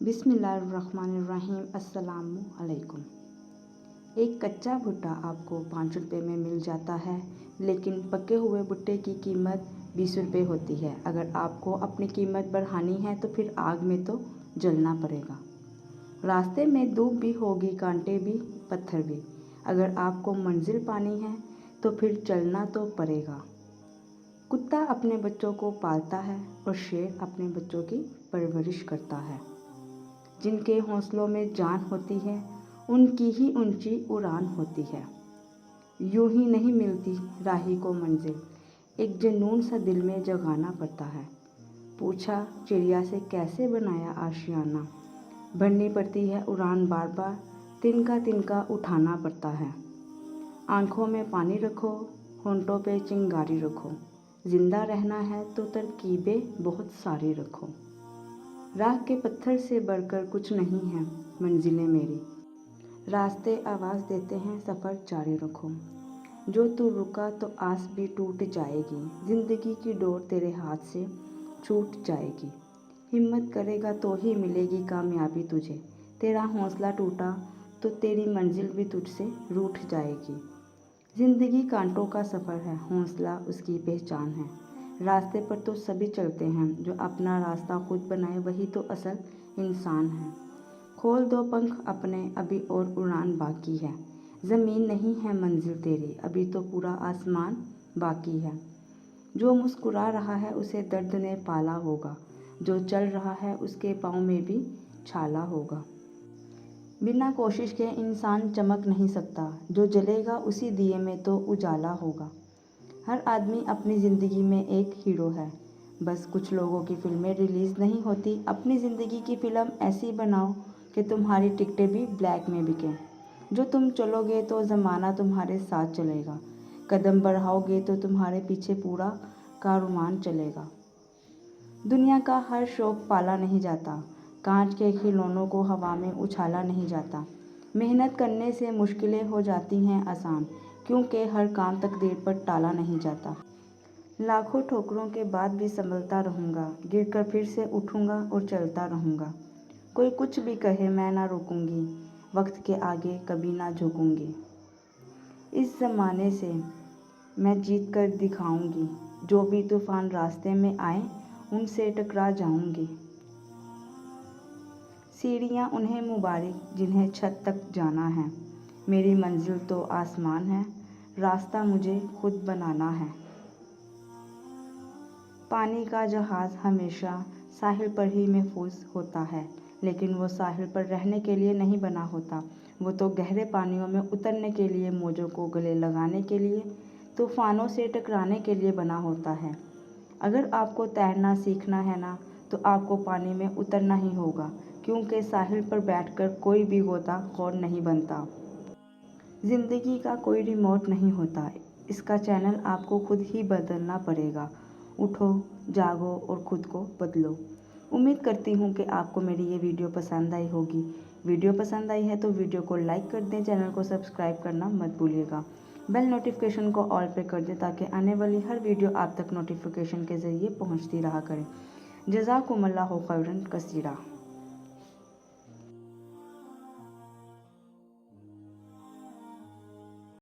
बिस्मिल्लाहिर्रहमानिर्रहीम। अस्सलामु अलैकुम। एक कच्चा भुट्टा आपको 5 रुपये में मिल जाता है, लेकिन पके हुए भुट्टे की कीमत 20 रुपये होती है। अगर आपको अपनी कीमत बढ़ानी है तो फिर आग में तो जलना पड़ेगा। रास्ते में धूप भी होगी, कांटे भी, पत्थर भी। अगर आपको मंजिल पानी है तो फिर चलना तो पड़ेगा। कुत्ता अपने बच्चों को पालता है और शेर अपने बच्चों की परवरिश करता है। जिनके हौसलों में जान होती है, उनकी ही ऊंची उड़ान होती है। यूं ही नहीं मिलती राही को मंजिल, एक जुनून सा दिल में जगाना पड़ता है। पूछा चिड़िया से कैसे बनाया आशियाना, भरनी पड़ती है उड़ान बार बार, तिनका तिनका उठाना पड़ता है। आंखों में पानी रखो, होंठों पे चिंगारी रखो, जिंदा रहना है तो तरकीबें बहुत सारी रखो। राह के पत्थर से बढ़कर कुछ नहीं है मंजिलें मेरी, रास्ते आवाज़ देते हैं सफ़र जारी रखो। जो तू रुका तो आस भी टूट जाएगी, ज़िंदगी की डोर तेरे हाथ से छूट जाएगी। हिम्मत करेगा तो ही मिलेगी कामयाबी तुझे, तेरा हौसला टूटा तो तेरी मंजिल भी तुझसे रूठ जाएगी। ज़िंदगी कांटों का सफ़र है, हौसला उसकी पहचान है। रास्ते पर तो सभी चलते हैं, जो अपना रास्ता खुद बनाए वही तो असल इंसान है। खोल दो पंख अपने, अभी और उड़ान बाकी है। ज़मीन नहीं है मंजिल तेरी, अभी तो पूरा आसमान बाकी है। जो मुस्कुरा रहा है उसे दर्द ने पाला होगा, जो चल रहा है उसके पाँव में भी छाला होगा। बिना कोशिश के इंसान चमक नहीं सकता, जो जलेगा उसी दिए में तो उजाला होगा। हर आदमी अपनी ज़िंदगी में एक हीरो है, बस कुछ लोगों की फिल्में रिलीज़ नहीं होती। अपनी ज़िंदगी की फ़िल्म ऐसी बनाओ कि तुम्हारी टिकटें भी ब्लैक में बिकें। जो तुम चलोगे तो ज़माना तुम्हारे साथ चलेगा, कदम बढ़ाओगे तो तुम्हारे पीछे पूरा कारवां चलेगा। दुनिया का हर शौक़ पाला नहीं जाता, कांच के खिलौनों को हवा में उछाला नहीं जाता। मेहनत करने से मुश्किलें हो जाती हैं आसान, क्योंकि हर काम तकदीर पर टाला नहीं जाता। लाखों ठोकरों के बाद भी संभलता रहूँगा, गिरकर फिर से उठूँगा और चलता रहूँगा। कोई कुछ भी कहे मैं ना रुकूँगी, वक्त के आगे कभी ना झुकूँगी। इस ज़माने से मैं जीत कर दिखाऊँगी, जो भी तूफ़ान रास्ते में आए उनसे टकरा जाऊँगी। सीढ़ियाँ उन्हें मुबारक जिन्हें छत तक जाना है, मेरी मंजिल तो आसमान है, रास्ता मुझे खुद बनाना है। पानी का जहाज़ हमेशा साहिल पर ही महफूज होता है, लेकिन वो साहिल पर रहने के लिए नहीं बना होता। वो तो गहरे पानियों में उतरने के लिए, मौजों को गले लगाने के लिए, तूफ़ानों से टकराने के लिए बना होता है। अगर आपको तैरना सीखना है ना, तो आपको पानी में उतरना ही होगा, क्योंकि साहिल पर बैठकर कोई भी गोताखोर नहीं बनता। ज़िंदगी का कोई रिमोट नहीं होता, इसका चैनल आपको खुद ही बदलना पड़ेगा। उठो, जागो और ख़ुद को बदलो। उम्मीद करती हूँ कि आपको मेरी ये वीडियो पसंद आई होगी। वीडियो पसंद आई है तो वीडियो को लाइक कर दें, चैनल को सब्सक्राइब करना मत भूलिएगा। बेल नोटिफिकेशन को ऑल पे कर दें ताकि आने वाली हर वीडियो आप तक नोटिफिकेशन के ज़रिए पहुँचती रहा करें। जज़ाकुमुल्लाहु खैरन कसीरा।